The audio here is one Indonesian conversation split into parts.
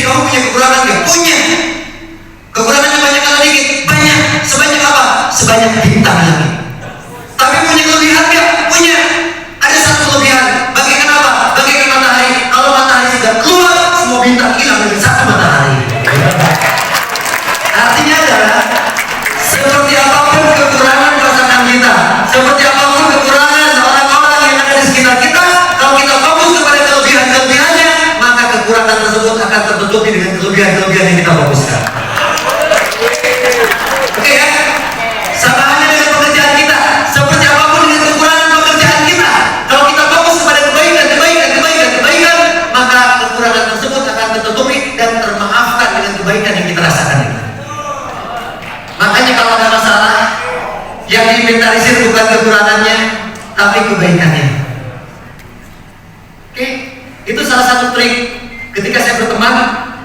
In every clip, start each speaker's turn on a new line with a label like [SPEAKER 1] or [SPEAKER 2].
[SPEAKER 1] kamu punya kekurangan nggak? Punya. Kekurangannya banyak atau dikit? Banyak. Sebanyak apa? Sebanyak bintang lagi. Tapi punya kelebihan nggak? Punya. Ada satu kelebihan. Bagaikan apa? Bagaikan matahari. Kalau matahari sudah keluar, semua bintang hilang dengan satu matahari. Artinya adalah seperti apapun kekurangan pasangan kita, seperti apapun kekurangan orang-orang yang ada di sekitar kita, kalau kita fokus kepada kelebihan-kelebihannya, maka kekurangan tersebut akan tertutupi dengan kelebihan-kelebihan yang kita fokuskan. Oke ya? Sama halnya dengan pekerjaan kita, seperti apapun dengan kekurangan pekerjaan kita, kalau kita fokus kepada kebaikan, maka kekurangan tersebut akan tertutupi dan termaafkan dengan kebaikan yang kita rasakan. Makanya kalau ada masalah, yang diinventarisir bukan kekurangannya, tapi kebaikannya. Oke, itu salah satu trik ketika saya berteman,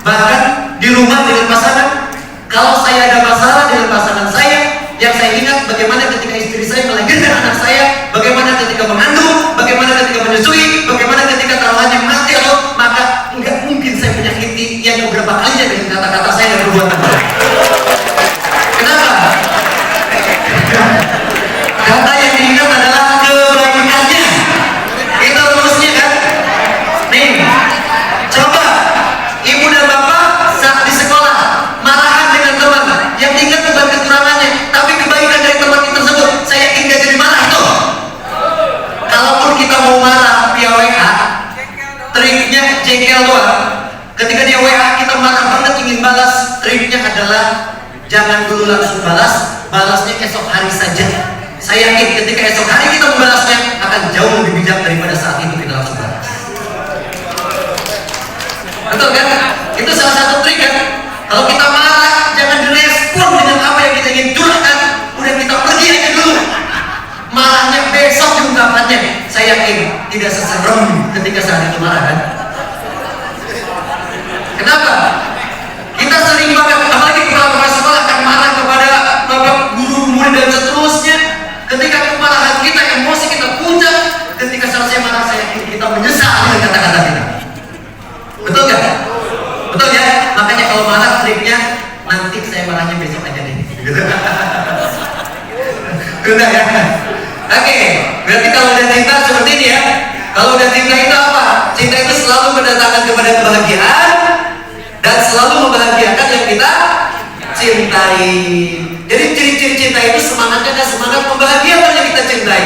[SPEAKER 1] bahkan di rumah dengan pasangan. Kalau saya ada masalah dengan pasangan saya, yang saya ingat bagaimana ketika istri saya melahirkan anak saya, bagaimana ketika mengandung, bagaimana ketika menyusui, bagaimana ketika taruhannya mati atau maka nggak mungkin saya menyakiti yang beberapa kalinya dengan kata-kata saya dan perbuatan saya. Kenapa? Kata yang diingat adalah kebaikannya. Itu rumusnya kan? Nih, coba ibu dan bapak saat di sekolah marahan dengan teman, yang diingat bukan kekurangannya, tapi kebaikan dari teman tersebut. Saya yakin gak jadi marah tuh. Kalaupun kita mau marah via WA, triknya jengkel doang. Ketika dia WA kita marah banget ingin balas, triknya adalah jangan dulu langsung balas, balasnya esok hari saja. Saya yakin ketika esok hari kita membalasnya akan jauh lebih bijak daripada saat itu kita langsung balas. Betul kan? Itu salah satu trik kan? Kalau kita marah, jangan direspon dengan apa yang kita ingin curahkan. Udah kita pergi aja dulu. Marahnya besok diungkapkannya. Saya yakin tidak seserem ketika saat itu marah kan? Kenapa? Kita sering banget, apalagi kepala sekolah akan marah kepada bapak guru, murid dan seterusnya. Ketika kemarahan kita, emosi kita puncak, ketika selesai marah saya yakin kita menyesal dengan kata-kata kita. Betul gak? Betul ya? Makanya kalau marah triknya nanti saya marahnya besok aja deh. Udah ya? Oke, berarti kalau udah cinta seperti ini ya. Kalau udah cinta itu apa? Cinta itu selalu mendatangkan kepada kebahagiaan dan selalu membahagiakan yang kita cintai. Jadi ciri-ciri cinta itu semangatnya adalah semangat membahagiakan yang kita cintai.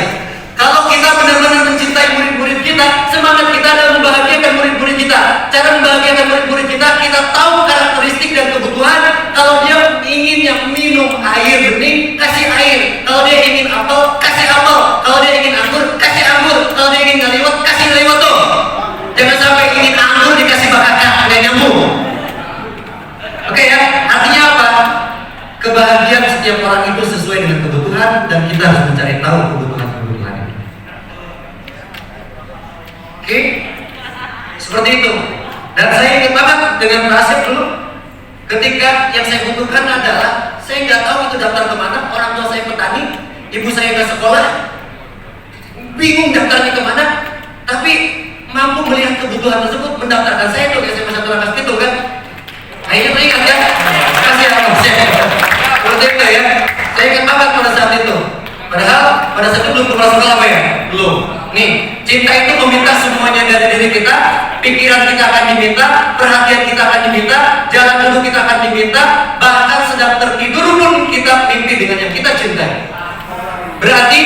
[SPEAKER 1] Kalau kita benar-benar mencintai murid-murid kita, semangat kita adalah membahagiakan murid-murid kita. Cara membahagiakan murid-murid kita, kita tahu karakteristik dan kebutuhan. Kalau dia ingin yang minum air bening, kasih air. Kalau dia ingin apel, kasih apel. Kalau dia ingin anggur, kasih anggur. Kalau dia ingin ngaliwat, kasih ngaliwat tuh. Jangan sampai ingin anggur dikasih bakaka, nggak nyambung. Oke ya, artinya apa? Kebahagiaan setiap orang itu sesuai dengan kebutuhan dan kita harus mencari tahu kebutuhan-kebutuhan itu. Oke, seperti itu. Dan saya ingat banget dengan Pak Asep dulu, ketika yang saya butuhkan adalah saya nggak tahu itu daftar kemana. Orang tua saya petani, ibu saya nggak sekolah, bingung daftarnya kemana, tapi mampu melihat kebutuhan tersebut mendaftarkan saya tuh SMA 1 Rangkas Pitung kan. Akhirnya saya ingat ya, kasih apa? Seperti itu ya. Saya ingat banget pada saat itu. Padahal pada saat itu belum kepala sekolah apa ya? Belum. Nih, cinta itu meminta semuanya dari diri kita. Pikiran kita akan diminta, perhatian kita akan diminta, jalan duduk kita akan diminta, bahkan sedang tertidur pun kita mimpi dengan yang kita cintai. Berarti